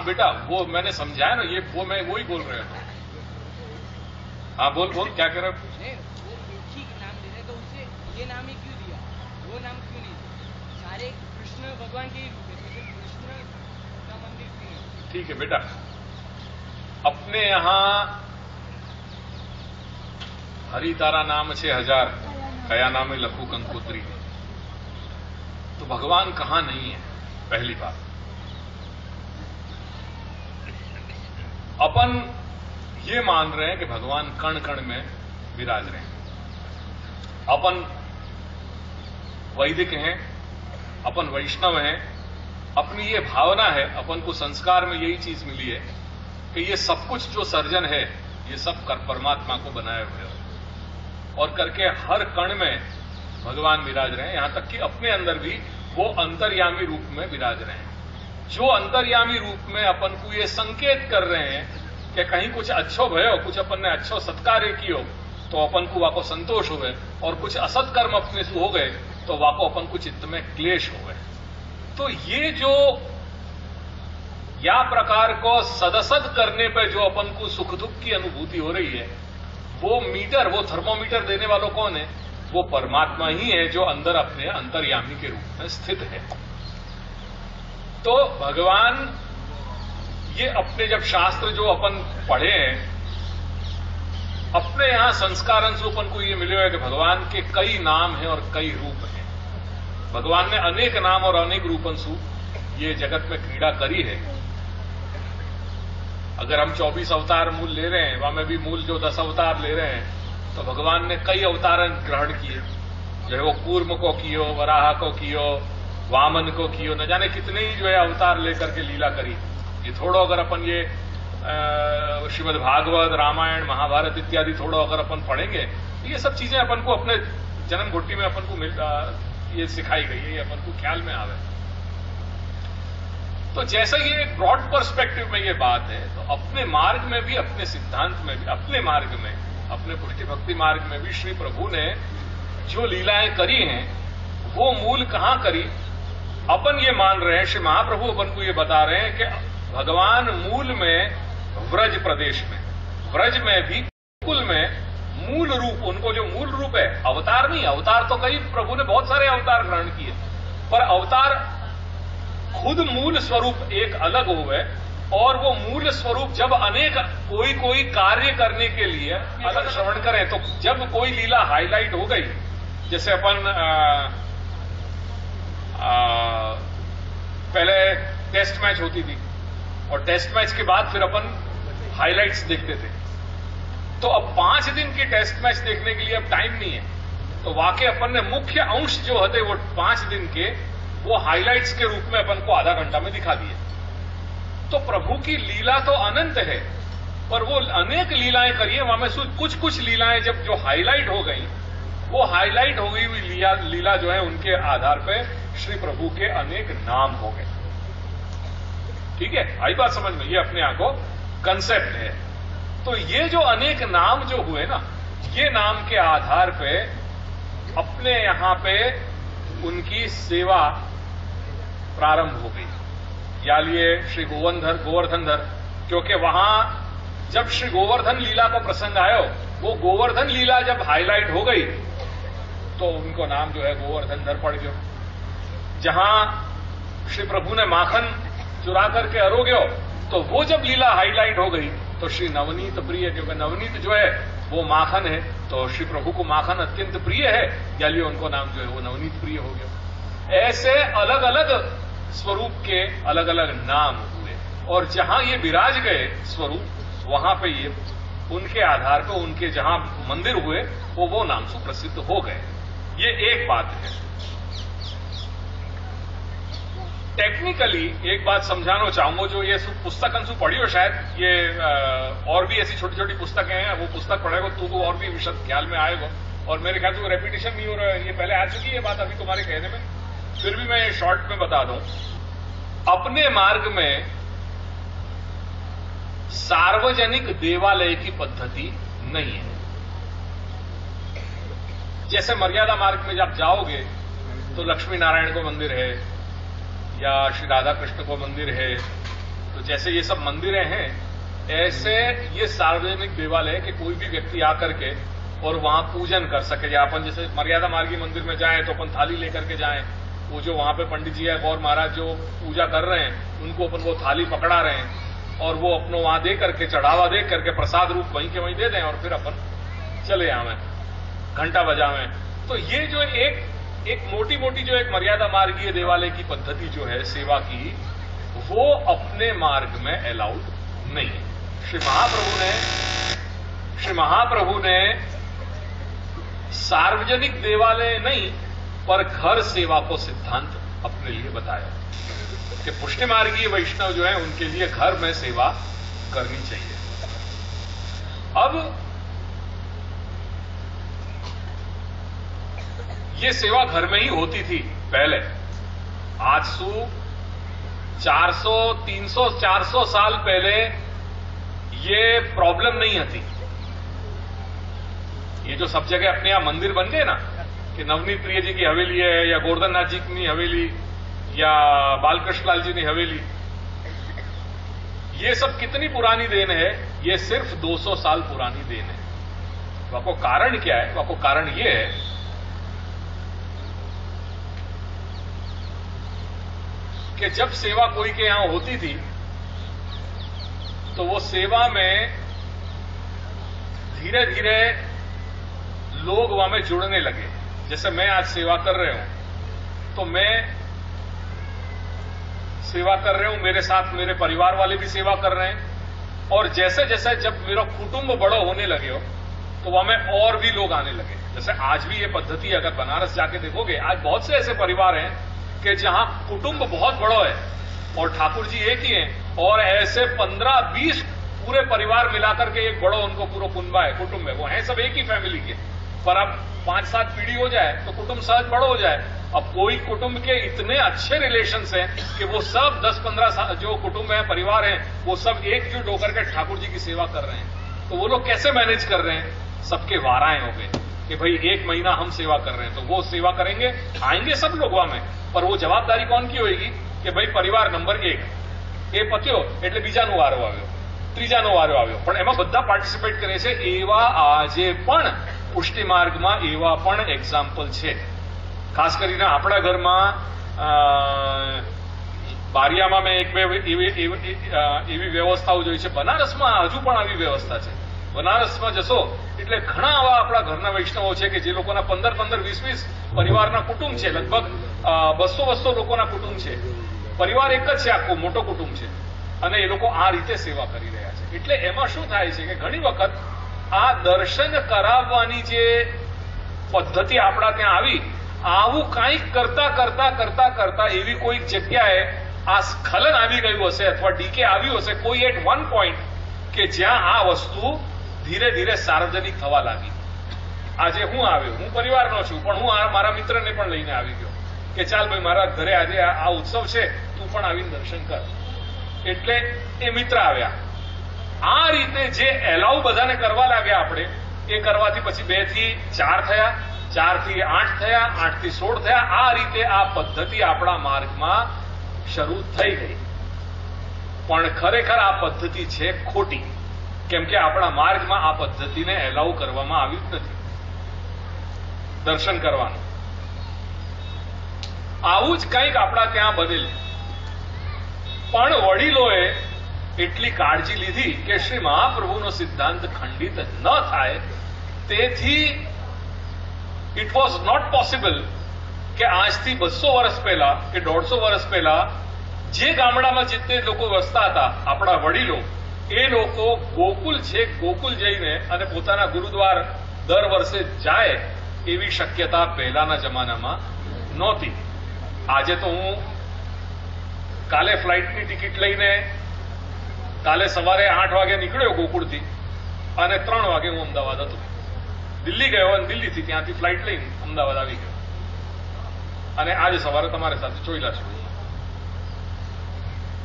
हाँ बेटा, वो मैंने समझाया ना, ये वो मैं वही बोल रहे हो। हाँ बोल बोल, क्या कह रहे हो? वो एक ही नाम दे रहे तो उसे ये नाम ही क्यों दिया, वो नाम क्यों नहीं दिया? सारे कृष्ण भगवान के ही रूप है, तो सिर्फ कृष्ण का मंदिर क्यों है? ठीक है बेटा, अपने यहां हरि तारा नाम 6000 कया नामे लखू कंकोत्री, तो भगवान कहां नहीं है? पहली बात, अपन ये मान रहे हैं कि भगवान कण कण में विराज रहे हैं। अपन वैदिक हैं, अपन वैष्णव हैं, अपनी ये भावना है, अपन को संस्कार में यही चीज मिली है कि ये सब कुछ जो सर्जन है ये सब कर परमात्मा को बनाए हुए है और करके हर कण में भगवान विराज रहे हैं, यहां तक कि अपने अंदर भी वो अंतर्यामी रूप में विराज रहे हैं। जो अंतर्यामी रूप में अपन को ये संकेत कर रहे हैं कि कहीं कुछ अच्छो भयो, कुछ अपन ने अच्छो सत्कार्य कियो तो अपन को वाको संतोष हो गए, और कुछ असत कर्म अपने से हो गए तो वाको अपन को चित्त में क्लेश हो गए। तो ये जो या प्रकार को सदसद करने पर जो अपन को सुख दुख की अनुभूति हो रही है, वो मीटर, वो थर्मोमीटर देने वालों कौन है? वो परमात्मा ही है, जो अंदर अपने अंतर्यामी के रूप में स्थित है। तो भगवान ये अपने जब शास्त्र जो अपन पढ़े हैं, अपने यहां संस्कारन से अपन को ये मिले हुए कि भगवान के कई नाम हैं और कई रूप हैं। भगवान ने अनेक नाम और अनेक रूपन सु ये जगत में क्रीड़ा करी है। अगर हम 24 अवतार मूल ले रहे हैं, वहां में भी मूल जो 10 अवतार ले रहे हैं, तो भगवान ने कई अवतार ग्रहण किए, जो है वो कूर्म को कियो, वराह को कियो, वामन को कियो, न जाने कितने ही जो है अवतार लेकर के लीला करी। ये थोड़ा अगर अपन ये श्रीमद् भागवत, रामायण, महाभारत इत्यादि थोड़ा अगर अपन पढ़ेंगे, ये सब चीजें अपन को अपने जन्म घोटी में अपन को ये सिखाई गई है, ये अपन को ख्याल में आवे। तो जैसा ये एक ब्रॉड पर्सपेक्टिव में ये बात है, तो अपने मार्ग में भी, अपने सिद्धांत में भी, अपने मार्ग में, अपने पुष्टि भक्ति मार्ग में भी श्री प्रभु ने जो लीलाएं करी हैं, वो मूल कहां करी? अपन ये मान रहे हैं, श्री महाप्रभु अपन को ये बता रहे हैं कि भगवान मूल में व्रज प्रदेश में, व्रज में भी कुल में मूल रूप, उनको जो मूल रूप है, अवतार नहीं, अवतार तो कई प्रभु ने बहुत सारे अवतार ग्रहण किए, पर अवतार खुद मूल स्वरूप एक अलग हुए, और वो मूल स्वरूप जब अनेक कोई कोई कार्य करने के लिए अलग श्रवण करें, तो जब कोई लीला हाईलाइट हो गई, जैसे अपन पहले टेस्ट मैच होती थी और टेस्ट मैच के बाद फिर अपन हाइलाइट्स देखते थे, तो अब 5 दिन की टेस्ट मैच देखने के लिए अब टाइम नहीं है, तो वाकई अपन ने मुख्य अंश जो होते वो 5 दिन के, वो हाइलाइट्स के रूप में अपन को आधा घंटा में दिखा दिए। तो प्रभु की लीला तो अनंत है, पर वो अनेक लीलाएं करिए, वहां में कुछ कुछ लीलाएं जब जो हाईलाइट हो गई, वो हाईलाइट हो गई हुई लीला जो है, उनके आधार पर श्री प्रभु के अनेक नाम हो गए। ठीक है, आई बात समझ में? ये अपने यहां को कंसेप्ट है। तो ये जो अनेक नाम जो हुए ना, ये नाम के आधार पे अपने यहां पे उनकी सेवा प्रारंभ हो गई। या लिए श्री गोवर्धन धर, क्योंकि वहां जब श्री गोवर्धन लीला को प्रसंग आयो, वो गोवर्धन लीला जब हाईलाइट हो गई, तो उनको नाम जो है गोवर्धन धर पड़ गयो। जहां श्री प्रभु ने माखन चुरा करके अरोग्यो, तो वो जब लीला हाईलाइट हो गई, तो श्री नवनीत प्रिय, क्योंकि नवनीत जो है वो माखन है, तो श्री प्रभु को माखन अत्यंत प्रिय है, या लिए उनको नाम जो है वो नवनीत प्रिय हो गया। ऐसे अलग अलग स्वरूप के अलग अलग नाम हुए, और जहां ये विराज गए स्वरूप, वहां पे ये उनके आधार पर उनके जहां मंदिर हुए, वो नाम से प्रसिद्ध हो गए। ये एक बात है। टेक्निकली एक बात समझाना चाहूंगा, जो ये पुस्तक अंशु पढ़ी हो शायद, ये और भी ऐसी छोटी छोटी पुस्तकें हैं, वो पुस्तक पढ़ेगा तो और भी विशद ख्याल में आएगा, और मेरे ख्याल से रेपिटेशन नहीं हो रहा है, ये पहले आ चुकी है बात अभी तुम्हारे कहने में, फिर भी मैं शॉर्ट में बता दूं। अपने मार्ग में सार्वजनिक देवालय की पद्धति नहीं है। जैसे मर्यादा मार्ग में जब जाओगे तो लक्ष्मी नारायण को मंदिर है, या श्री राधा कृष्ण को मंदिर है, तो जैसे ये सब मंदिरें हैं, ऐसे ये सार्वजनिक देवालय कि कोई भी व्यक्ति आकर के और वहां पूजन कर सके। या अपन जैसे मर्यादा मार्गी मंदिर में जाएं तो अपन थाली लेकर के जाएं, वो जो वहां पे पंडित जी या गौर महाराज जो पूजा कर रहे हैं उनको अपन वो थाली पकड़ा रहे हैं और वो अपनो वहां दे करके, चढ़ावा दे करके प्रसाद रूप वहीं के वहीं दे दें और फिर अपन चले आवें, घंटा बजावें। तो ये जो एक मोटी मोटी जो एक मर्यादा मार्गीय देवालय की पद्धति जो है सेवा की, वो अपने मार्ग में अलाउड नहीं है। श्री महाप्रभु ने सार्वजनिक देवालय नहीं पर घर सेवा को सिद्धांत अपने लिए बताया कि पुष्टि मार्गीय वैष्णव जो है उनके लिए घर में सेवा करनी चाहिए। अब ये सेवा घर में ही होती थी पहले। आज से 400, 300, 400 साल पहले ये प्रॉब्लम नहीं आती। ये जो सब जगह अपने यहां मंदिर बन गए ना, कि नवनीत प्रिय जी की हवेली है या गोवर्धन नाथ जी की हवेली या बालकृष्ण लाल जी की हवेली, ये सब कितनी पुरानी देन है? ये सिर्फ 200 साल पुरानी देन है। वह कारण क्या है? वह कारण ये है कि जब सेवा कोई के यहां होती थी तो वो सेवा में धीरे धीरे लोग वहां में जुड़ने लगे। जैसे मैं आज सेवा कर रहे हूं तो मैं सेवा कर रहे हूं, मेरे साथ मेरे परिवार वाले भी सेवा कर रहे हैं, और जैसे जैसे जब मेरा कुटुंब बड़ो होने लगे हो तो वहां में और भी लोग आने लगे। जैसे आज भी ये पद्धति अगर बनारस जाके देखोगे, आज बहुत से ऐसे परिवार हैं कि जहां कुटुंब बहुत बड़ो है और ठाकुर जी एक ही हैं, और ऐसे 15-20 पूरे परिवार मिलाकर के एक बड़ो उनको पूरा कुंबा है, कुटुंब है, वो है सब एक ही फैमिली के। पर अब 5-7 पीढ़ी हो जाए तो कुटुंब सहज बड़ो हो जाए। अब कोई कुटुंब के इतने अच्छे रिलेशंस हैं कि वो सब 10-15 जो कुटुंब हैं, परिवार हैं, वो सब एकजुट होकर के ठाकुर जी की सेवा कर रहे हैं। तो वो लोग कैसे मैनेज कर रहे हैं? सबके वाराएं हो गए कि भाई 1 महीना हम सेवा कर रहे हैं, तो वो सेवा करेंगे, आएंगे सब लोग वहां में, पर वो जवाबदारी कौन की होगी कि भाई परिवार नंबर 1 એ પત્યો એટલે બીજાનો વારો આવ્યો, ત્રીજાનો વારો આવ્યો, પણ એમાં બધા પાર્ટિસિપેટ કરે છે। એવા આજે પણ પુષ્ટિ માર્ગમાં એવા પણ એક્ઝામ્પલ છે। ખાસ કરીને આપણા ઘરમાં બારિયામાં મેં એક બે એવી વ્યવસ્થાઓ જોઈ છે। બનારસમાં હજુ પણ આવી વ્યવસ્થા છે। બનારસમાં જશો એટલે ઘણા આવા આપણા ઘરના વૈષ્ણવો છે કે જે લોકોના 15-15, 20-20 પરિવારના કુટુંબ છે, લગભગ 200-200 લોકોના કુટુંબ છે। પરિવાર એક જ છે, આખો મોટો કુટુંબ છે, અને એ લોકો આ રીતે સેવા કરી રહ્યા છે। એટલે એમાં શું થાય છે કે ઘણી વખત આ દર્શન કરાવવાની જે પદ્ધતિ આપણા ત્યાં આવી, આવું કંઈક કરતા કરતા કરતા કરતા એવી કોઈક જગ્યાએ આ સ્ખલન આવી ગયું હશે અથવા ડીકે આવ્યું હશે કોઈ એટ વન પોઈન્ટ કે જ્યાં આ વસ્તુ ધીરે ધીરે સાર્વજનિક થવા લાગી। આજે હું આવ્યો, હું પરિવારનો છું, પણ હું મારા મિત્રને પણ લઈને આવી ગયો કે ચાલ ભાઈ મારા ઘરે આજે આ ઉત્સવ છે, તું પણ આવીને દર્શન કર। એટલે એ મિત્ર આવ્યા। આ રીતે જે એલાઉ બધાને કરવા લાગ્યા આપણે, એ કરવાથી પછી 2 થી 4 થયા, 4 થી 8 થયા, 8 થી 16 થયા। આ રીતે આ પદ્ધતિ આપણા માર્ગમાં શરૂ થઈ ગઈ। પણ ખરેખર આ પદ્ધતિ છે ખોટી, કેમ કે આપણા માર્ગમાં આ પદ્ધતિને એલાઉ કરવામાં આવ્યું જ નથી દર્શન કરવાનું। આવું જ કંઈક આપણા ત્યાં બનેલ, પણ વડીલોએ એટલી કાળજી લીધી કે શ્રી મહાપ્રભુનો સિદ્ધાંત ખંડિત ન થાય, તેથી ઇટ વોઝ નોટ પોસિબલ કે આજથી 200 વર્ષ પહેલા કે 150 વર્ષ પહેલા જે ગામડામાં જેટલે લોકો વસતા હતા આપણા વડીલો, એ લોકો ગોકુલ છે, ગોકુલ જઈને અને પોતાના ગુરુદ્વાર દર વર્ષે જાય એવી શક્યતા પહેલાના જમાનામાં નહોતી। આજે તો હું કાલે ફ્લાઇટની ટિકિટ લઈને કાલે સવારે 8 વાગે નીકળ્યો ગોકુળથી અને 3 વાગે હું અમદાવાદ હતો। દિલ્હી ગયો અને દિલ્હીથી ત્યાંથી ફ્લાઇટ લઈને અમદાવાદ આવી ગયો અને આજે સવારે તમારી સાથે ચોઈલા છું।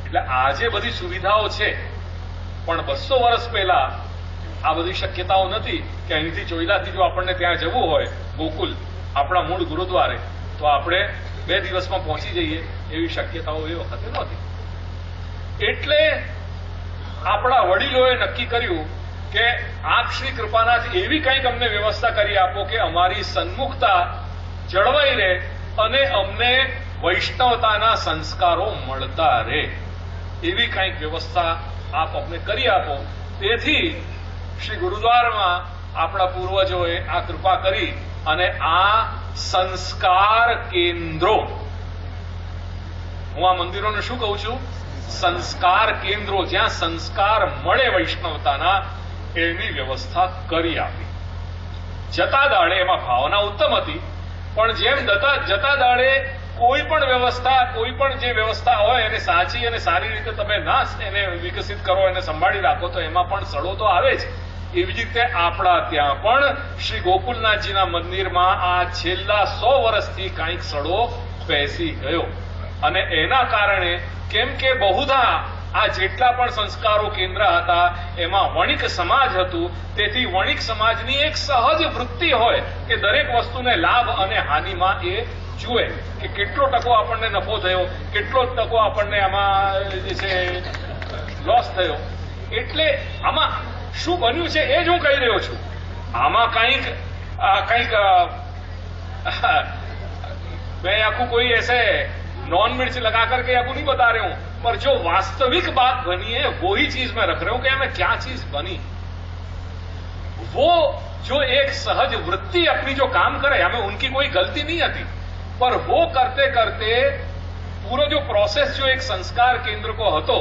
એટલે આજે બધી સુવિધાઓ છે, પણ 200 વર્ષ પહેલા આ બધી શક્યતાઓ નથી કે અહીંથી ચોઈલાથી જો આપણને ત્યાં જવું હોય ગોકુલ આપણા મૂળ ગુરુદ્વારે તો આપણે 2 દિવસમાં પહોંચી જઈએ, એવી શક્યતાઓ એ વખતે નહોતી। એટલે આપણા વડીલોએ નક્કી કર્યું કે આપ શ્રી કૃપાનાથ એવી કંઈક અમને વ્યવસ્થા કરી આપો કે અમારી સન્મુખતા જળવાઈ રહે અને અમને વૈષ્ણવતાના સંસ્કારો મળતા રહે, એવી કંઈક વ્યવસ્થા આપ અમને કરી આપો. તેથી શ્રી ગુરુદ્વારમાં આપણા પૂર્વજોએ આ કૃપા કરી અને આ સંસ્કાર કેન્દ્રો, હું આ મંદિરોને શું કહું છું, સંસ્કાર કેન્દ્રો, જ્યાં સંસ્કાર મળે વૈષ્ણવતાના, એની વ્યવસ્થા કરી આપી. જતા દાડે એમાં ભાવના ઉત્તમ હતી, પણ જેમ જતા દાડે કોઈ પણ વ્યવસ્થા, કોઈ પણ જે વ્યવસ્થા હોય એને સાચી અને સારી રીતે તમે ના એને વિકસિત કરો, એને સંભાળી રાખો તો એમાં પણ સડો તો આવે જ. એવી જ રીતે આપણા ત્યાં પણ શ્રી ગોકુલનાથજીના મંદિરમાં આ છેલ્લા 100 વર્ષથી કાંઈક સડો બેસી ગયો. અને એના કારણે કેમ કે બહુધા આ જેટલા પણ સંસ્કારો કેન્દ્ર હતા એમાં વણિક સમાજ હતું, તેથી વણિક સમાજની એક સહજ વૃત્તિ હોય કે દરેક વસ્તુને લાભ અને હાનિમાં એ જુએ કે કેટલો ટકો આપણને નફો થયો, કેટલો ટકો આપણને આમાં જે છે લોસ થયો. એટલે આમાં શું બન્યું છે એ જ હું કહી રહ્યો છું. આમાં કંઈક मैं आपको कोई ऐसे नॉन मिर्च लगा करके आपको नहीं बता रहा हूं, पर जो वास्तविक बात बनी है वो ही चीज मैं रख रहा हूं कि हमें क्या चीज बनी. वो जो एक सहज वृत्ति अपनी जो काम करे, हमें उनकी कोई गलती नहीं आती, पर वो करते करते पूरा जो प्रोसेस जो एक संस्कार केंद्र को હતો,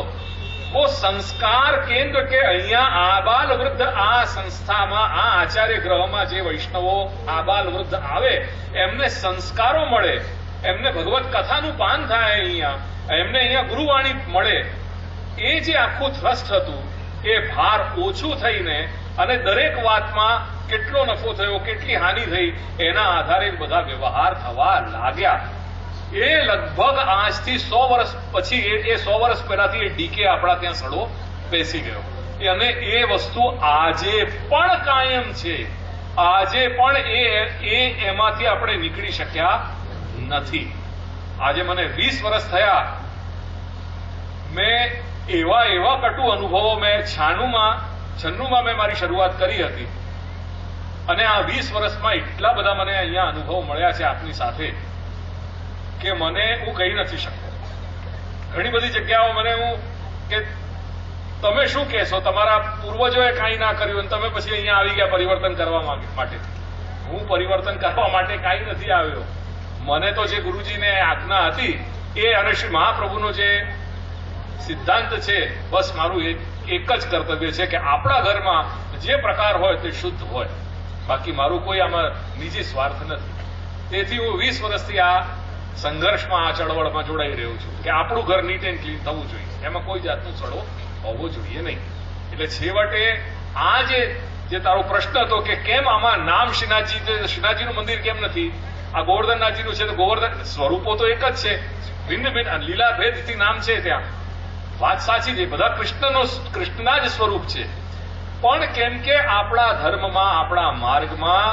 वो संस्कार केंद्र के અહીંયા આબાલ વૃદ્ધ આ સંસ્થામાં, આ આચાર્ય ગ્રહમાં જે વૈષ્ણવો આબાલ વૃદ્ધ આવે એમને સંસ્કારો મળે, એમને ભગવત કથાનું પાન થાય, અહીંયા એમને અહીંયા ગુરુવાણી મળે, એ જે આખું થ્રસ્ટ હતું એ ભાર ઓછું થઈને અને દરેક વાતમાં કેટલો નફો થયો, કેટલી હાનિ થઈ, એના આધારે બધા વ્યવહાર થવા લાગ્યા. એ લગભગ આજથી 100 વર્ષ પછી, એ 100 વર્ષ પહેલાથી એ ડીકે આપણા ત્યાં સડો બેસી ગયો. અને એ વસ્તુ આજે પણ કાયમ છે. આજે પણ એમાંથી આપણે નીકળી શક્યા નથી. આજે મને 20 વર્ષ થયા, મેં એવા કટુ અનુભવો મેં 96માં મેં મારી શરૂઆત કરી હતી, અને આ 20 વર્ષમાં એટલા બધા મને અહીંયા અનુભવો મળ્યા છે આપની સાથે કે મને હું કહી નથી શકતો. ઘણી બધી જગ્યાઓ મને કે તમે શું કહેશો, તમારા પૂર્વજોએ કાંઈ ના કર્યું અને તમે પછી અહીંયા આવી ગયા પરિવર્તન કરવા માટે. હું પરિવર્તન કરવા માટે કાંઈ નથી આવ્યો. મને તો જે ગુરુજીને આજ્ઞા હતી એ અને શ્રી મહાપ્રભુનો જે સિદ્ધાંત છે, બસ મારું એક જ કર્તવ્ય છે કે આપણા ઘરમાં જે પ્રકાર હોય તે શુદ્ધ હોય, બાકી મારું કોઈ આમાં નિજી સ્વાર્થ નથી. તેથી હું 20 વર્ષથી આ સંઘર્ષમાં, આ ચળવળમાં જોડાઈ રહ્યો છું કે આપણું ઘર નીટ એન્ડ ક્લીન થવું જોઈએ, એમાં કોઈ જાતનો સડો હોવો જોઈએ નહીં. એટલે છેવટે આ જે તારો પ્રશ્ન હતો કે કેમ આમાં નામ શ્રીનાથજીનું મંદિર કેમ નથી, આ ગોવર્ધનનાથજીનું છે તો ગોવર્ધન સ્વરૂપો તો એક જ છે, ભિન્ન ભિન્ન લીલા ભેદથી નામ છે ત્યાં, વાત સાચી છે, બધા કૃષ્ણના જ સ્વરૂપ છે. પણ કેમ કે આપણા ધર્મમાં, આપણા માર્ગમાં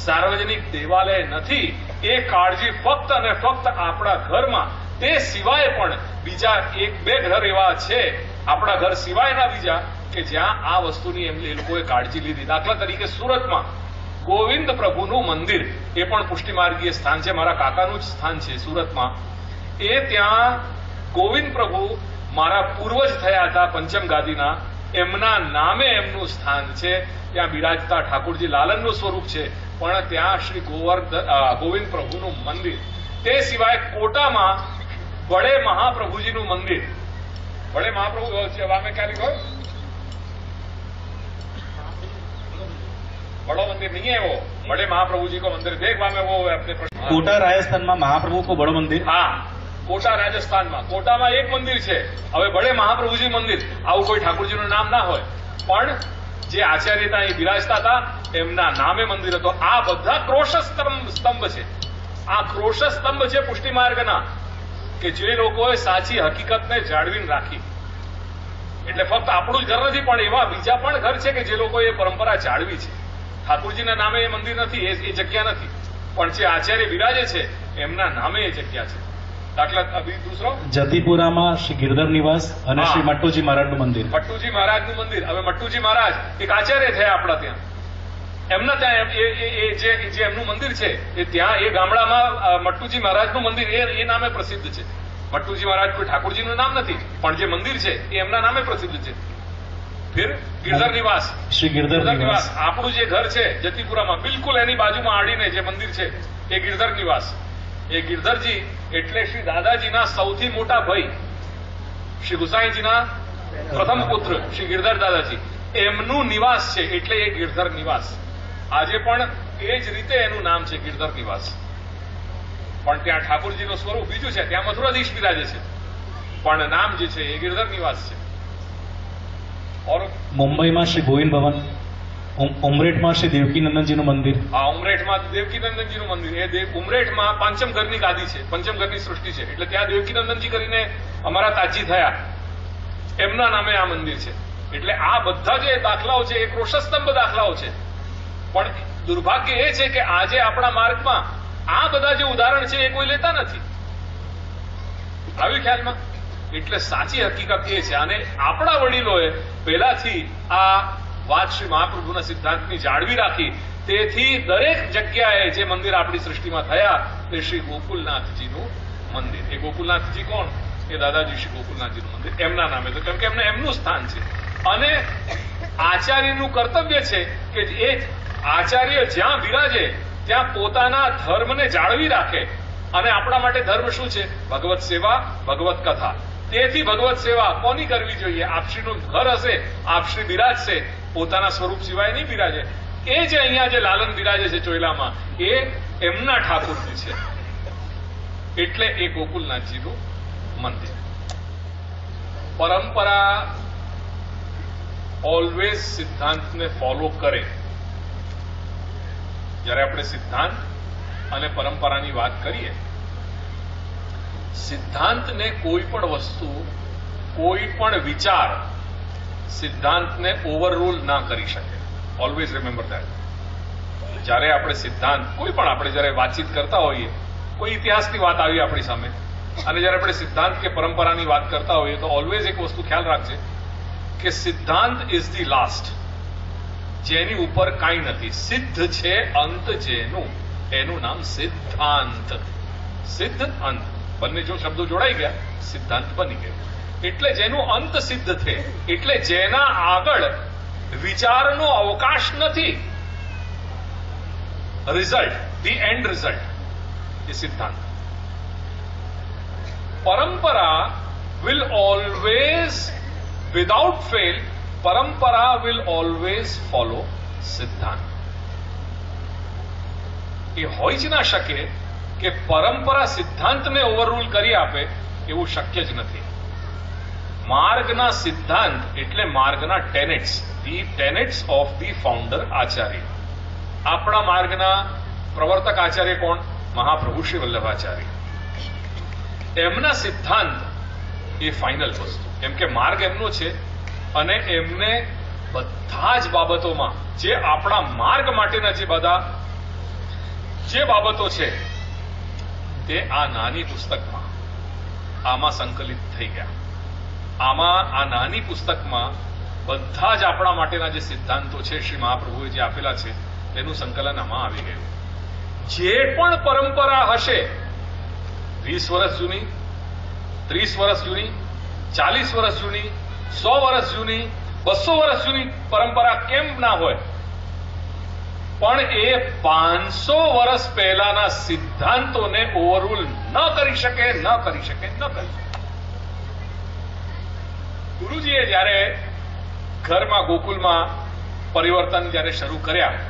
સાર્વજનિક દેવાલય નથી, એ કાળજી ફક્ત અને ફક્ત આપણા ઘરમાં, તે સિવાય પણ બીજા 1-2 ઘર એવા છે આપણા ઘર સિવાયના બીજા કે જ્યાં આ વસ્તુની એ લોકોએ કાળજી લીધી. દાખલા તરીકે સુરતમાં ગોવિંદ પ્રભુનું મંદિર, એ પણ પુષ્ટિમાર્ગીય સ્થાન છે, મારા કાકાનું જ સ્થાન છે સુરતમાં. એ ત્યાં ગોવિંદ પ્રભુ મારા પૂર્વજ થયા હતા પંચમ ગાદીના, એમના નામે એમનું સ્થાન છે. ત્યાં બિરાજતા ઠાકોરજી લાલનનું સ્વરૂપ છે, પણ ત્યાં શ્રી ગોવિંદ પ્રભુનું મંદિર. તે સિવાય કોટામાં બડે મહાપ્રભુજીનું મંદિર, बड़े महाप्रभु सेवा में क्या लिखो, बड़ो मंदिर नहीं है वो, बड़े महाप्रभु जी को मंदिर देख वहां में वो अपने कोटा राजस्थान में महाप्रभु को बड़ो मंदिर, हाँ कोटा राजस्थान में, कोटा में एक मंदिर है. હવે બડે મહાપ્રભુજી મંદિર, આવું કોઈ ઠાકોરજીનું નામ ના હોય, પણ જે આચાર્યતા અહીં બિરાજતા હતા એમના નામે મંદિર હતો. આ બધા ક્રોશ સ્તંભ છે, આ ક્રોશ સ્તંભ છે પુષ્ટિમાર્ગના, કે જે લોકોએ સાચી હકીકતને જાળવીને રાખી. એટલે ફક્ત આપણું જ ઘર નથી, પણ એવા બીજા પણ ઘર છે કે જે લોકોએ પરંપરા જાળવી છે. ઠાકોરજીના નામે એ મંદિર નથી, એ જગ્યા નથી, પણ જે આચાર્ય બિરાજે છે એમના નામે એ જગ્યા છે. દાખલા અભી દૂસરો જતીપુરામાં શ્રી ગિરધર નિવાસ અને હા. શ્રી મટ્ટુજી મહારાજનું મંદિર. મટ્ટુજી મહારાજનું મંદિર. હવે મટ્ટુજી મહારાજ એક આચાર્ય થયા આપણા ત્યાં. એમના ત્યાં જે એમનું મંદિર છે એ ત્યાં એ ગામડામાં મટ્ટુજી મહારાજનું મંદિર એ નામે પ્રસિદ્ધ છે. મટ્ટુજી મહારાજ કોઈ ઠાકોરજીનું નામ નથી, પણ જે મંદિર છે એ એમના નામે પ્રસિદ્ધ છે. ફિર ગિરધર નિવાસ. શ્રી ગિરધર નિવાસ. આપણું જે ઘર છે જતીપુરામાં બિલકુલ એની બાજુમાં આડીને જે મંદિર છે એ ગિરધર નિવાસ. એ ગિરધરજી એટલે શ્રી દાદાજીના સૌથી મોટા ભાઈ, શ્રી ગુસાઈજીના પ્રથમ પુત્ર શ્રી ગિરધર દાદાજી, એમનું નિવાસ છે એટલે એ ગિરધર નિવાસ. આજે પણ એ જ રીતે એનું નામ છે ગિરધર નિવાસ. પણ ત્યાં ઠાકોરજીનું સ્વરૂપ બીજું છે, ત્યાં મથુરાધીશ બિરાજે છે, પણ નામ જે છે એ ગિરધર નિવાસ છે. ઓર મુંબઈમાં શ્રી ગોવિંદ ભવન, ઉમરેઠમાં શ્રી દેવકીનંદનજીનું મંદિર. આ ઉમરેઠમાં દેવકીનંદનજીનું મંદિર. એ ઉમરેઠમાં પાંચમ ઘરની ગાદી છે, પંચમ ઘરની સૃષ્ટિ છે, એટલે ત્યાં દેવકીનંદનજી કરીને અમારા તાજી થયા, એમના નામે આ મંદિર છે. એટલે આ બધા જે દાખલાઓ છે એ ક્રોશસ્તંભ દાખલાઓ છે. પણ દુર્ભાગ્ય એ છે કે આજે આપણા માર્ગમાં આ બધા જે ઉદાહરણ છે એ કોઈ લેતા નથી. આવ્યું ખ્યાલમાં? એટલે સાચી હકીકત એ છે, અને આપણા વડીલોએ પહેલાથી આ વાત શ્રી મહાપ્રભુના સિદ્ધાંતની જાળવી રાખી. તેથી દરેક જગ્યાએ જે મંદિર આપણી સૃષ્ટિમાં થયા તે શ્રી ગોકુલનાથજીનું મંદિર. એ ગોકુલનાથજી કોણ? એ દાદાજી શ્રી ગોકુલનાથજીનું મંદિર એમના નામે, તો કેમ કે એમને એમનું સ્થાન છે. અને આચાર્યનું કર્તવ્ય છે કે એ આચાર્ય જ્યાં બિરાજે ત્યાં પોતાના ધર્મને જાળવી રાખે. અને આપણા માટે ધર્મ શું છે? ભગવત સેવા, ભગવત કથા. તેથી ભગવત સેવા કોની કરવી જોઈએ? આપશ્રીનું ઘર હશે, આપશ્રી બિરાજશે, પોતાના સ્વરૂપ સિવાય નહીં બિરાજે. એ જે અહીંયા જે લાલન બિરાજે છે ચોયલામાં, એ એમના ઠાકોરજી છે. એટલે એ ગોકુલનાથજીનું મંદિર. પરંપરા ઓલવેઝ સિદ્ધાંતને ફોલો કરે. જ્યારે આપણે સિદ્ધાંત અને પરંપરાની વાત કરીએ, સિદ્ધાંતને કોઈ પણ વસ્તુ, કોઈ પણ વિચાર સિદ્ધાંતને ઓવરરૂલ ના કરી શકે. Always remember that. જ્યારે આપણે સિદ્ધાંત, કોઈ પણ આપણે જ્યારે વાતચીત કરતા હોઈએ, કોઈ ઇતિહાસની વાત આવી આપણી સામે, અને જ્યારે આપણે સિદ્ધાંત કે પરંપરાની વાત કરતા હોઈએ તો ઓલવેઝ એક વસ્તુ ખ્યાલ રાખજે કે સિદ્ધાંત ઇઝ ધી લાસ્ટ, જેની ઉપર કાંઈ નથી. સિદ્ધ છે અંત જેનું, એનું નામ સિદ્ધાંત. સિદ્ધ અંત બંને જો શબ્દો જોડાઈ ગયા, સિદ્ધાંત બની ગયો. એટલે જેનું અંત સિદ્ધ છે, એટલે જેના આગળ વિચારનો અવકાશ નથી, રિઝલ્ટ, ધી એન્ડ રિઝલ્ટ, એ સિદ્ધાંત. પરંપરા વિલ ઓલવેઝ, વિધાઉટ ફેલ, પરંપરા વિલ ઓલવેઝ ફોલો સિદ્ધાંત. એ હોઈ જ ના શકે કે પરંપરા સિદ્ધાંતને ઓવરરૂલ કરી આપે, એવું શક્ય જ નથી. માર્ગના સિદ્ધાંત એટલે માર્ગના ટેનેટ્સ, the ટેનેટ્સ of the founder Acharya. આપણા માર્ગના પ્રવર્તક આચાર્ય કોણ? મહાપ્રભુ શ્રી વલ્લભાચાર્ય. એમના સિદ્ધાંત એ ફાઇનલ વસ્તુ, કેમ કે માર્ગ એમનો છે, અને એમને બધા જ બાબતોમાં જે આપણા માર્ગ માટેના જે બધા જે બાબતો છે તે આ નાની પુસ્તકમાં આમાં સંકલિત થઈ ગયા. આમાં આ નાની પુસ્તકમાં બધા જ આપણા માટેના જે સિદ્ધાંતો છે શ્રી મહાપ્રભુએ જે આપેલા છે તેનું સંકલન આમાં આવી ગયું. જે પણ પરંપરા હશે, 20 વર્ષ જૂની, 30 વર્ષ જૂની, 40 વર્ષ જૂની, 100 વર્ષ જૂની, 200 વર્ષ જૂની પરંપરા કેમ ના હોય, પણ એ 500 વર્ષ પહેલાના સિદ્ધાંતોને ઓવરરૂલ ન કરી શકે, ન કરી શકે, ન કરી શકે. ગુરુજીએ જ્યારે ઘરમાં ગોકુલમાં પરિવર્તન જ્યારે શરૂ કર્યા,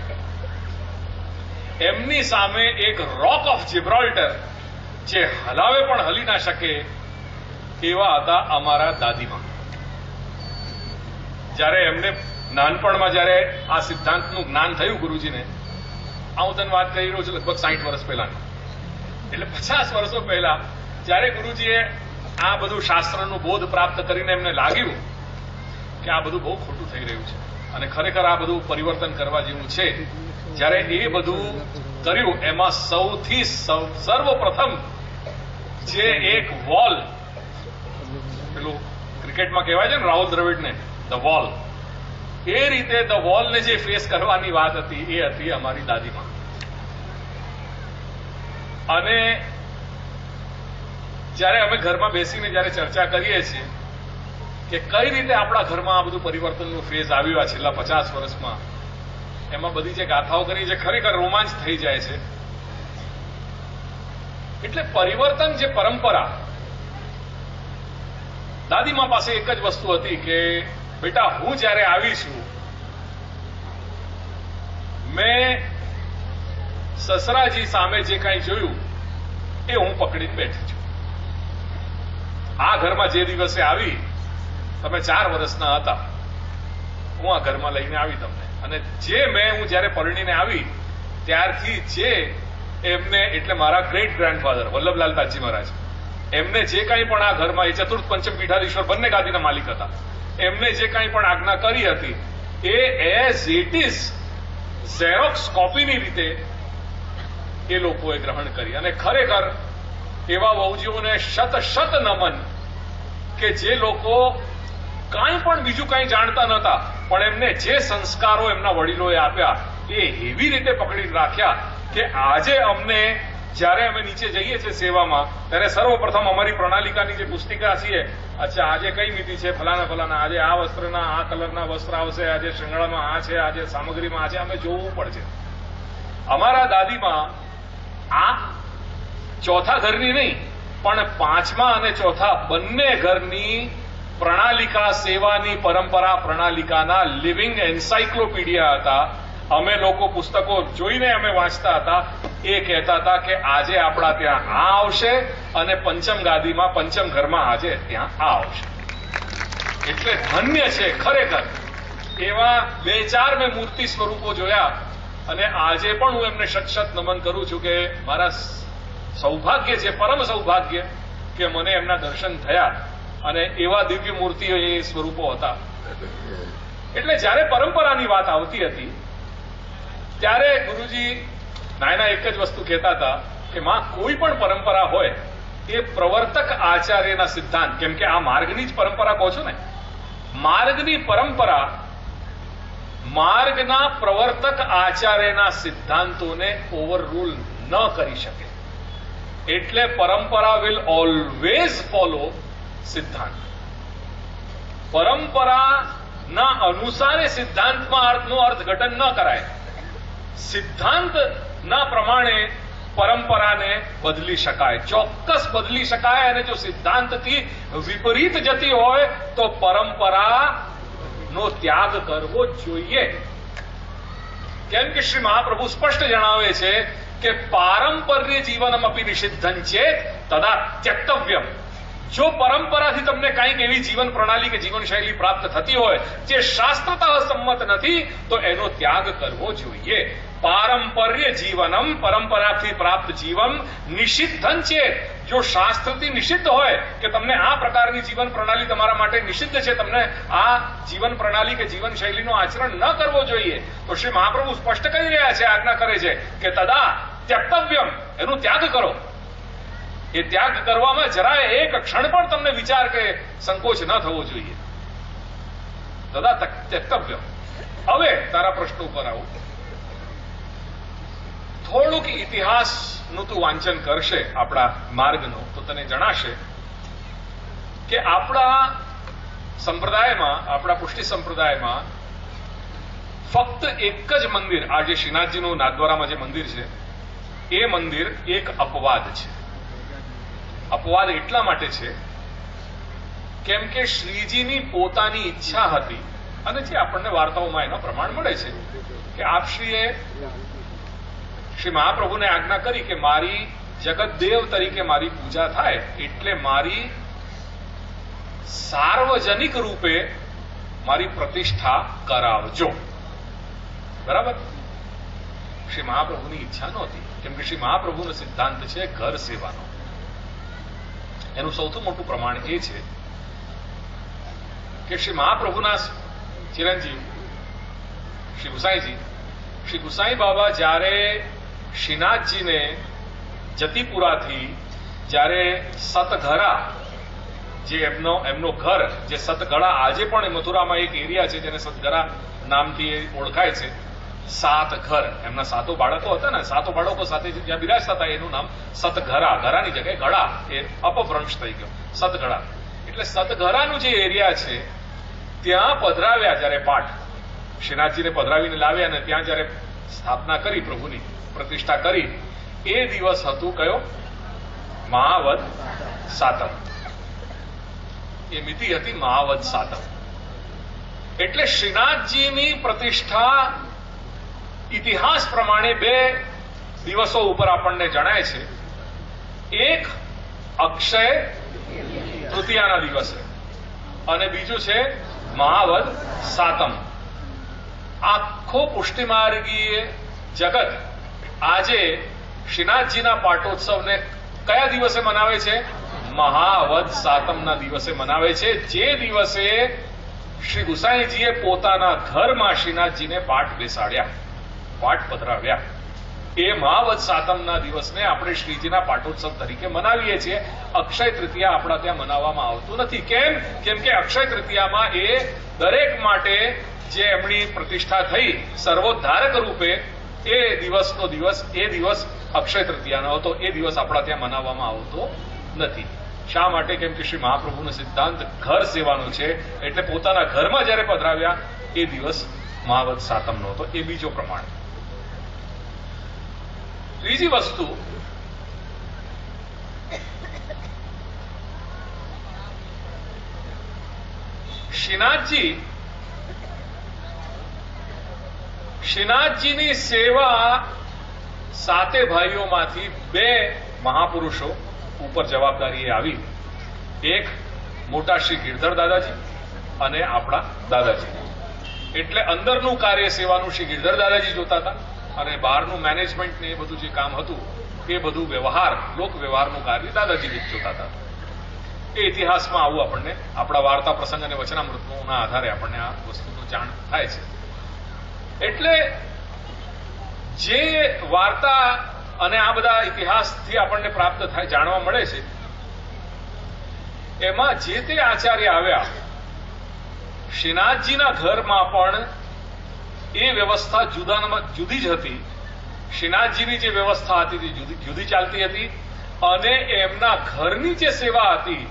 એમની સામે એક રોક ઓફ જિબ્રાલ્ટર, જે હલાવે પણ હલી ના શકે એવા હતા અમારા દાદીમાં. જ્યારે એમને નાનપણમાં જ્યારે આ સિદ્ધાંતનું જ્ઞાન થયું ગુરુજીને, આ હું તને વાત કરી રહ્યો છું લગભગ 60 વર્ષ પહેલાની, એટલે 50 વર્ષો પહેલા જ્યારે ગુરુજીએ આ બધું શાસ્ત્રનું બોધ પ્રાપ્ત કરીને એમને લાગ્યું કે આ બધું બહુ ખોટું થઈ રહ્યું છે અને ખરેખર આ બધું પરિવર્તન કરવા જેવું છે, જ્યારે એ બધું કર્યું, એમાં સૌથી સર્વપ્રથમ જે એક વોલ, પેલું ક્રિકેટમાં કહેવાય છે ને રાહુલ દ્રવિડને ધ વોલ, એ રીતે ધ વોલને જે ફેસ કરવાની વાત હતી એ હતી અમારી દાદીમાં. અને જ્યારે અમે ઘરમાં બેસીને જ્યારે ચર્ચા કરીએ છીએ કે કઈ રીતે આપણા ઘરમાં આ બધું પરિવર્તનનું ફેઝ આવ્યું આ છેલ્લા 50 વર્ષમાં, એમાં બધી જે ગાથાઓ કરી છે ખરેખર રોમાંચ થઈ જાય છે. એટલે પરિવર્તન, જે પરંપરા, દાદીમા પાસે એક જ વસ્તુ હતી કે બેટા હું જ્યારે આવી છું, મેં સસરાજી સામે જે કાંઈ જોયું એ હું પકડીને બેઠી છું. આ ઘરમાં જે દિવસે આવી, તમે 4 વર્ષના હતા, હું આ ઘરમાં લઈને આવી તમને, અને જે હું જ્યારે પરણીને આવી ત્યારથી જે એમને, એટલે મારા ગ્રેટ ગ્રેન્ડફાધર વલ્લભલાલ તાજી મહારાજ, એમને જે કાંઈ પણ આ ઘરમાં, એ ચતુર્થ પંચમ પીઠાધીશ્વર બંને ગાદીના માલિક હતા, એમને જે કાંઈ પણ આજ્ઞા કરી હતી એ એઝ ઇટ ઇઝ ઝેરોક્સ કોપીની રીતે એ લોકોએ ગ્રહણ કરી. અને ખરેખર એવા વહુજીઓને શત નમન કે જે લોકો કાંઈ પણ બીજું કાંઈ જાણતા નહોતા, પણ એમને જે સંસ્કારો એમના વડીલોએ આપ્યા એ એવી રીતે પકડીને રાખ્યા કે આજે અમને જ્યારે અમે નીચે જઈએ છીએ સેવામાં, ત્યારે સર્વપ્રથમ અમારી પ્રણાલિકાની જે પુસ્તિકા છે, અચ્છા આજે કઈ મિતિ છે, ફલાના, આજે આ વસ્ત્રના આ કલરના વસ્ત્ર આવશે, આજે શૃંગાળામાં આ છે, આજે સામગ્રીમાં આ છે, અમે જોવું પડશે. અમારા દાદીમાં આ ચોથા ઘરની નહીં, પણ 5મા અને ચોથા બંને ઘરની પ્રણાલિકા, સેવાની પરંપરા પ્રણાલિકાના લિવિંગ એન્સાઇક્લોપીડિયા હતા. અમે લોકો પુસ્તકો જોઈને અમે વાંચતા હતા. એ કહેતા હતા કે આજે આપણા ત્યાં આ આવશે અને પંચમ ગાદીમાં, પંચમ ઘરમાં આજે ત્યાં આ આવશે. એટલે ધન્ય છે ખરેખર. એવા 2-4 મેં મૂર્તિ સ્વરૂપો જોયા, અને આજે પણ હું એમને શત નમન કરું છું કે મારા સૌભાગ્ય છે, પરમ સૌભાગ્ય કે મને એમના દર્શન થયા, અને એવા દિવ્ય મૂર્તિઓ એ સ્વરૂપો હતા. એટલે જ્યારે પરંપરાની વાત આવતી હતી ત્યારે ગુરુજી નાયના એક જ વસ્તુ કહેતા હતા કે માં, કોઈ પણ પરંપરા હોય એ પ્રવર્તક આચાર્યના સિદ્ધાંત, કેમ કે આ માર્ગની જ પરંપરા કહો છો ને, માર્ગની પરંપરા માર્ગના પ્રવર્તક આચાર્યના સિદ્ધાંતોને ઓવરરૂલ ન કરી શકે. એટલે પરંપરા વિલ ઓલવેઝ ફોલો સિદ્ધાંત. પરંપરાના અનુસારે સિદ્ધાંતમાં નું અર્થઘટન ન કરાય. સિદ્ધાંતના પ્રમાણે પરંપરાને બદલી શકાય, ચોક્કસ બદલી શકાય. અને જો સિદ્ધાંતથી વિપરીત જતી હોય તો પરંપરાનો ત્યાગ કરવો જોઈએ. કેમ કે શ્રી મહાપ્રભુ સ્પષ્ટ જણાવે છે કે પારંપર્ય જીવનમ અપી નિષિદ્ધં ચેત તદા ત્યક્તવ્યમ. જો પરંપરાથી તમને કંઈક એવી જીવન પ્રણાલી કે જીવનશૈલી પ્રાપ્ત થતી હોય જે શાસ્ત્રતઃ સંમત નથી, તો એનો ત્યાગ કરવો જોઈએ. પારંપર્ય જીવનમ, પરંપરાથી પ્રાપ્ત જીવન, નિષિદ્ધં ચેત. જો શાસ્ત્રથી નિષિદ્ધ હોય કે તમને આ પ્રકારની જીવન પ્રણાલી તમારા માટે નિષિદ્ધ છે, તમને આ જીવન પ્રણાલી કે જીવનશૈલીનું આચરણ ન કરવો જોઈએ, તો શ્રી મહાપ્રભુ સ્પષ્ટ કહી રહ્યા છે, આજ્ઞા કરે છે કે તદા ત્યક્તવ્યમ, એનો ત્યાગ કરો. એ ત્યાગ કરવામાં જરાય એક ક્ષણ પણ તમને વિચાર કે સંકોચ ન થવો જોઈએ. તદા ત્યક્તવ્યમ. હવે તારા પ્રશ્નો પર આવું. થોડુંક ઇતિહાસનું તું વાંચન કરશે આપણા માર્ગનું, તો તને જણાશે કે આપણા સંપ્રદાયમાં, આપણા પુષ્ટિ સંપ્રદાયમાં ફક્ત એક જ મંદિર, આ જે શ્રીનાથજીનું નાથદ્વારામાં જે મંદિર છે, એ મંદિર એક અપવાદ છે. અપવાદ એટલા માટે છે કેમ કે શ્રીજીની પોતાની ઈચ્છા હતી, અને જે આપણને વાર્તાઓમાં એનો પ્રમાણ મળે છે કે આપશ્રીએ શ્રી મહાપ્રભુને આજ્ઞા કરી કે મારી જગતદેવ તરીકે મારી પૂજા થાય, એટલે મારી સાર્વજનિક રૂપે મારી પ્રતિષ્ઠા કરાવજો. બરાબર? શ્રી મહાપ્રભુની ઈચ્છા નહોતી, કેમ કે શ્રી મહાપ્રભુનો સિદ્ધાંત છે ઘર સેવાનો. એનું સૌથી મોટું પ્રમાણ એ છે કે શ્રી મહાપ્રભુના ચિરંજીવ શ્રી ગુસાઈ બાબા જ્યારે શ્રીનાથજીને જતીપુરાથી જ્યારે સતઘરા જે એમનો ઘર જે સતગડા આજે પણ મથુરામાં એક એરિયા છે જેને સતગરા નામથી ઓળખાય છે. 7 ઘર એમના 7 બાળકો હતા ને, 7 બાળકો સાથે જ્યાં બિરાજતા હતા એનું નામ સતઘરા. ઘરાની જગ્યાએ ગળા એ અપભ્રંશ થઈ ગયો, સતગડા. એટલે સતઘરાનું જે એરિયા છે ત્યાં પધરાવ્યા જ્યારે પાઠ શ્રીનાથજીને પધરાવીને લાવ્યા અને ત્યાં જ્યારે સ્થાપના કરી, પ્રભુની પ્રતિષ્ઠા કરી, એ દિવસ હતું કયો? મહાવદ સાતમ. એ મિતિ હતી મહાવદ સાતમ. એટલે શ્રીનાથજીની પ્રતિષ્ઠા ઇતિહાસ પ્રમાણે 2 દિવસો ઉપર આપણને જણાય છે. એક અક્ષય તૃતીયાના દિવસે અને બીજું છે મહાવદ સાતમ. આખો પુષ્ટિમાર્ગીય જગત આજે શ્રીનાથજીના પાટોત્સવને કયા દિવસે મનાવે છે? મહાવદ સાતમના દિવસે મનાવે છે, જે દિવસે શ્રી ગુસાઈજીએ પોતાના ઘરમાં શ્રીનાથજીને પાઠ બેસાડ્યા, પાઠ પધરાવ્યા. એ મહાવદ સાતમના દિવસને આપણે શ્રીજીના પાટોત્સવ તરીકે મનાવીએ છીએ. અક્ષય તૃતીયા આપણા ત્યાં મનાવવામાં આવતું નથી. કેમ? કેમ કે અક્ષય તૃતીયામાં એ દરેક માટે જે એમની પ્રતિષ્ઠા થઈ સર્વોદ્ધારક રૂપે, એ દિવસનો દિવસ, એ દિવસ અક્ષય તૃતીયાનો હતો. એ દિવસ આપણા ત્યાં મનાવવામાં આવતો નથી. શા માટે? કેમ કે શ્રી મહાપ્રભુનો સિદ્ધાંત ઘર સેવાનો છે. એટલે પોતાના ઘરમાં જ્યારે પધરાવ્યા એ દિવસ મહાવદ સાતમનો હતો. એ બીજો પ્રમાણ. ત્રીજી વસ્તુ, શ્રીનાથજીની સેવા 7 ભાઈઓમાંથી 2 મહાપુરુષો ઉપર જવાબદારી આવી. એક મોટા શ્રી ગિરધર દાદાજી અને આપણા દાદાજી. એટલે અંદરનું કાર્ય સેવાનું શ્રી ગિરધર દાદાજી જોતા હતા અને બહારનું મેનેજમેન્ટ ને એ બધું જે કામ હતું એ બધું વ્યવહાર, લોક વ્યવહારનું કાર્ય દાદાજી જોતા હતા. એ ઇતિહાસમાં આવું આપણને આપણા વાર્તા પ્રસંગ અને વચનામૃતના આધારે આપણને આ વસ્તુનું જાણ થાય છે. એટલે જે વાર્તા અને આ બધા ઇતિહાસથી આપણને પ્રાપ્ત થાય, જાણવા મળે છે, એમાં જે તે આચાર્ય આવ્યા શ્રીનાથજીના ઘરમાં પણ એ વ્યવસ્થા જુદી જ હતી. શ્રીનાથજીની જે વ્યવસ્થા હતી તે જુદી ચાલતી હતી અને એમના ઘરની જે સેવા હતી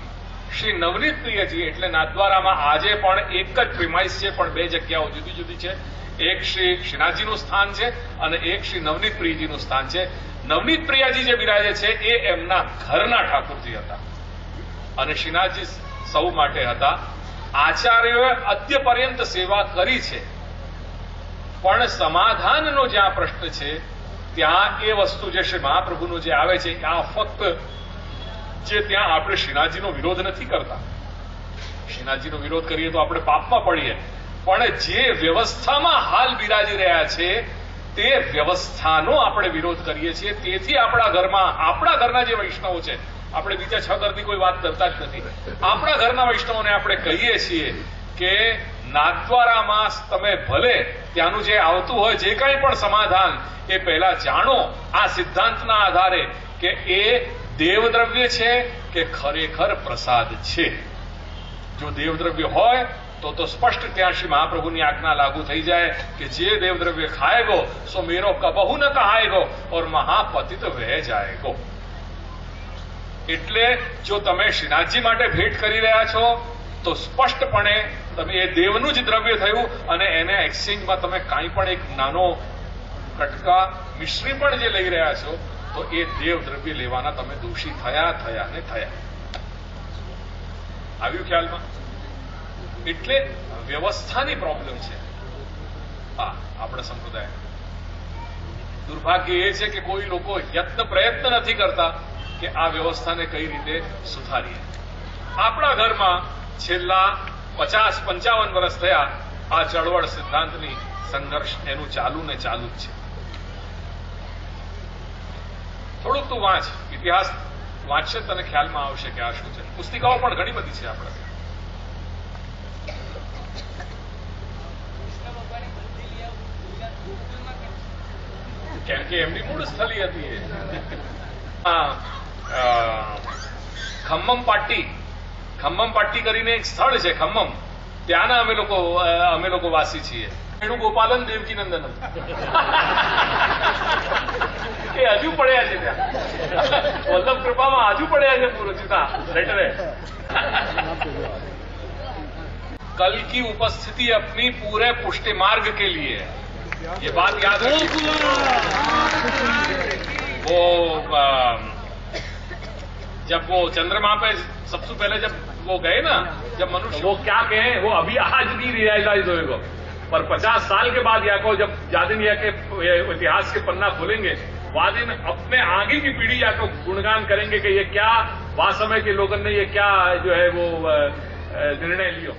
શ્રી નવનીત પ્રિયજી, એટલે નાથદ્વારામાં આજે પણ એક જ પ્રિમાઇસ છે પણ 2 જગ્યાઓ જુદી જુદી છે. એક શ્રી શ્રીનાથજીનું સ્થાન છે અને એક શ્રી નવનીત પ્રિયજીનું સ્થાન છે. નવનીત પ્રિયાજી જે બિરાજે છે એ એમના ઘરના ઠાકોરજી હતા અને શ્રીનાથજી સૌ માટે હતા. આચાર્યોએ અત્ય પર્યંત સેવા કરી છે, પણ સમાધાનનો જ્યાં પ્રશ્ન છે ત્યાં એ વસ્તુ જે શ્રી મહાપ્રભુનું જે આવે છે, આ ફક્ત જે ત્યાં આપણે શ્રીનાથજીનો વિરોધ નથી કરતા. શ્રીનાથજીનો વિરોધ કરીએ તો આપણે પાપમાં પડીએ, પણ જે વ્યવસ્થામાં હાલ બિરાજી રહ્યા છે તે વ્યવસ્થાનો આપણે વિરોધ કરીએ છીએ. તેથી આપણા ઘરના જે વૈષ્ણવો છે, આપણે બીજા 6 ઘરની કોઈ વાત કરતા જ નથી, આપણા ઘરના વૈષ્ણવોને આપણે કહીએ છીએ કે નાથદ્વારામાં તમે ભલે ત્યાંનું જે આવતું હોય જે કંઈ પણ સમાધાન એ પહેલા જાણો આ સિદ્ધાંતના આધારે કે એ દેવદ્રવ્ય છે કે ખરેખર પ્રસાદ છે. જો દેવદ્રવ્ય હોય તો સ્પષ્ટ ત્યાં શ્રી મહાપ્રભુની આજ્ઞા લાગુ થઈ જાય કે જે દેવદ્રવ્ય ખાएगो સો मेरो कबहू न कहाएगो और महापतित वह जाएगो. એટલે જો તમે શ્રીનાથજી માટે ભેટ કરી રહ્યા છો તો સ્પષ્ટપણે તમે એ દેવનું જ દ્રવ્ય થયું અને એને એક્સચેન્જમાં તમે કાંઈ પણ એક નાનો કટકા મિશ્રી પણ જે લઈ રહ્યા છો તો એ દેવ દ્રવ્ય લેવાના તમે દોષી થયા ને થયા. આવ્યું ખ્યાલમાં? એટલે વ્યવસ્થાની પ્રોબ્લેમ છે આપણા સંપ્રદાય. દુર્ભાગ્ય એ છે કે કોઈ લોકો પ્રયત્ન નથી કરતા કે આ વ્યવસ્થાને કઈ રીતે સુધારીએ. આપણા ઘરમાં છેલ્લા 50-55 વર્ષ થયા આ ચળવળ સિદ્ધાંતની સંઘર્ષ એનું ચાલુ જ છે. થોડુંક તું વાંચ, ઇતિહાસ વાંચશે તને ખ્યાલમાં આવશે કે આ શું છે. પુસ્તિકાઓ પણ ઘણી બધી છે આપણે. કેમ કે એમની મૂળ સ્થળી હતી. ખમ્મમ પાટ્ટી કરીને એક સ્થળ છે ખમ્મમ, ત્યાંના અમે લોકો વાસી છીએ. વેણુગોપાલન દેવકીનંદન એ હજુ પડ્યા છે ત્યાં વલ્લભ કૃપામાં હજુ પડ્યા છે પૂરતા લેટરે. कल की उपस्थिति अपनी पूरे पुष्टि मार्ग के लिए है, ये बात याद रखिए. वो जब वो चंद्रमा पे सबसे पहले जब वो गए ना, जब मनुष्य, वो क्या कहे, वो अभी आज नहीं रियलाइज होएगा, पर 50 साल के बाद या को जब जादिन या के इतिहास के पन्ना खोलेंगे, वादिन अपने आगे की पीढ़ी या को गुणगान करेंगे कि ये क्या वास समय के लोगों ने ये क्या जो है वो निर्णय लियो.